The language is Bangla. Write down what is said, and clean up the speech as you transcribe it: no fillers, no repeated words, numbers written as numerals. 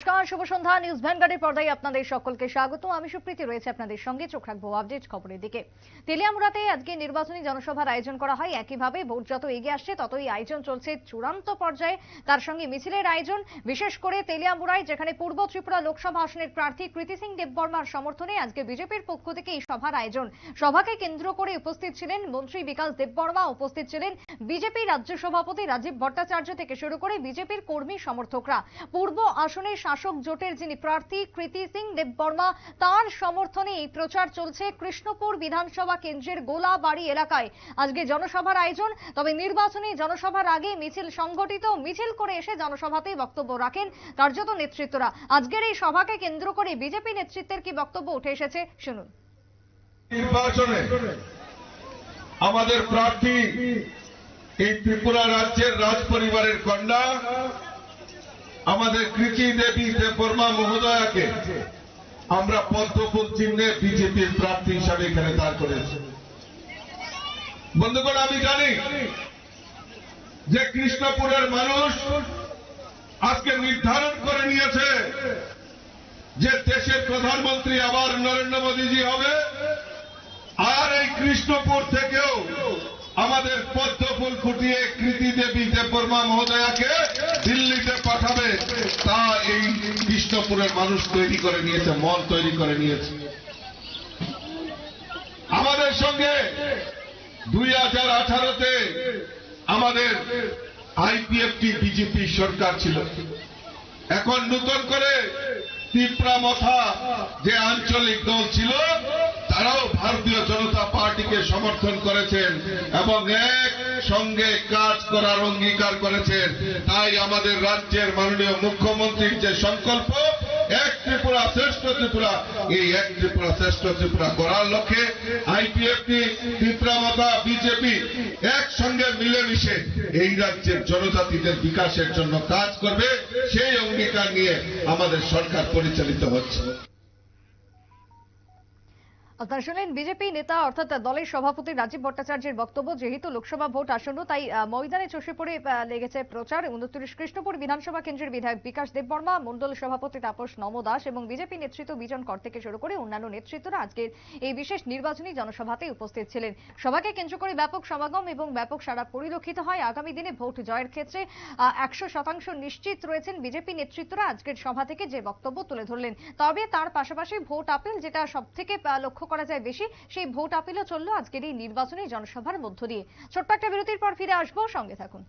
নমস্কার, শুভ সন্ধ্যা। নিউজ ভ্যানগার্ডের পর্দায় আপনাদের সকলকে স্বাগত। আমি সুপ্রীতি রয়েছে আপনাদের সঙ্গে। চোখ রাখবো আপডেট খবরের দিকে। তেলিয়ামুড়াতে আজকে নির্বাচনী জনসভার আয়োজন করা হয়। একইভাবে ভোট যত এগিয়ে আসছে ততই আয়োজন চলছে চূড়ান্ত পর্যায়ে। তার সঙ্গে মিছিলের আয়োজন, বিশেষ করে তেলিয়ামুড়ায় যেখানে পূর্ব ত্রিপুরা লোকসভা আসনের প্রার্থী কৃতি সিং দেববর্মার সমর্থনে আজকে বিজেপির পক্ষ থেকে এই সভার আয়োজন। সভাকে কেন্দ্র করে উপস্থিত ছিলেন মন্ত্রী বিকাশ দেববর্মা, উপস্থিত ছিলেন বিজেপি রাজ্য সভাপতি রাজীব ভট্টাচার্য থেকে শুরু করে বিজেপির কর্মী সমর্থকরা। পূর্ব আসনের শাসক জোটের যিনি প্রার্থী কৃতি সিং দেববর্মা, তার সমর্থনে এই প্রচার চলছে কৃষ্ণপুর বিধানসভা কেন্দ্রের গোলাবাড়ি এলাকায়। আজকে জনসভার আয়োজন, তবে নির্বাচনী জনসভার আগে মিছিল সংগঠিত। মিছিল করে এসে জনসভাতেই বক্তব্য রাখেন কার্যত নেতৃত্বরা। আজকের এই সভাকে কেন্দ্র করে বিজেপি নেতৃত্বের কি বক্তব্য উঠে এসেছে শুনুন। নির্বাচনে আমাদের প্রার্থী এই ত্রিপুরা রাজ্যের রাজ পরিবারের কন্যা আমাদের কৃতি দেবী দেববর্মা মহোদয়াকে আমরা পদ্মফুল চিহ্নে বিজেপির প্রার্থী হিসাবে এখানে দাঁড় করেছি। বন্ধুগণ, আমি জানি যে কৃষ্ণপুরের মানুষ আজকে নির্ধারণ করে নিয়েছে যে দেশের প্রধানমন্ত্রী আবার নরেন্দ্র মোদীজি হবে, আর এই কৃষ্ণপুর থেকেও আমাদের পদ্মফুল ফুটিয়ে কৃতি দেবী দেববর্মা মহোদয়াকে দিল্লিতে পাঠাবে। তা এই কৃষ্ণপুরের মানুষ তৈরি করে নিয়েছে, মন তৈরি করে নিয়েছে। আমাদের সঙ্গে 2018-তে আমাদের আইপিএফটি বিজেপি সরকার ছিল। এখন নতুন করে ত্রিপুরা মথা যে আঞ্চলিক দল ছিল, তারাও ভারতীয় জনতা পার্টিকে সমর্থন করেছেন এবং এক সঙ্গে কাজ করার অঙ্গীকার করেছেন। তাই আমাদের রাজ্যের মাননীয় মুখ্যমন্ত্রীর যে সংকল্প এক ত্রিপুরা শ্রেষ্ঠ ত্রিপুরা, এই এক ত্রিপুরা শ্রেষ্ঠ ত্রিপুরা করার লক্ষ্যে আইপিএফটি, ত্রিপুরা মথা, বিজেপি একসঙ্গে মিলেমিশে এই রাজ্যের জনজাতিদের বিকাশের জন্য কাজ করবে, সেই অঙ্গীকার নিয়ে আমাদের সরকার পরিচালিত হচ্ছে। আপনারা শুনলেন বিজেপি নেতা অর্থাৎ দলের সভাপতি রাজীব ভট্টাচার্যের বক্তব্য। যেহেতু লোকসভা ভোট আসন্ন, তাই ময়দানে চষে পড়ে লেগেছে প্রচার। 29 কৃষ্ণপুর বিধানসভা কেন্দ্রের বিধায়ক বিকাশ দেববর্মা, মন্ডল সভাপতি তাপস নমদাস এবং বিজেপি নেতৃত্ব বিজন কর থেকে শুরু করে অন্যান্য নেতৃত্বরা আজকের এই বিশেষ নির্বাচনী জনসভাতে উপস্থিত ছিলেন। সভাকে কেন্দ্র করে ব্যাপক সমাগম এবং ব্যাপক সাড়া পরিলক্ষিত হয়। আগামী দিনে ভোট জয়ের ক্ষেত্রে 100% নিশ্চিত রয়েছেন বিজেপি নেতৃত্বরা। আজকের সভা থেকে যে বক্তব্য তুলে ধরলেন, তবে তার পাশাপাশি ভোট আপিল, যেটা সব থেকে লক্ষ্য করা যায় বেশি, সেই ভোট আপিলও চললো আজকের এই নির্বাচনী জনসভার মধ্য দিয়ে। ছোট্ট একটা বিরতির পর ফিরে আসবো, সঙ্গে থাকুন।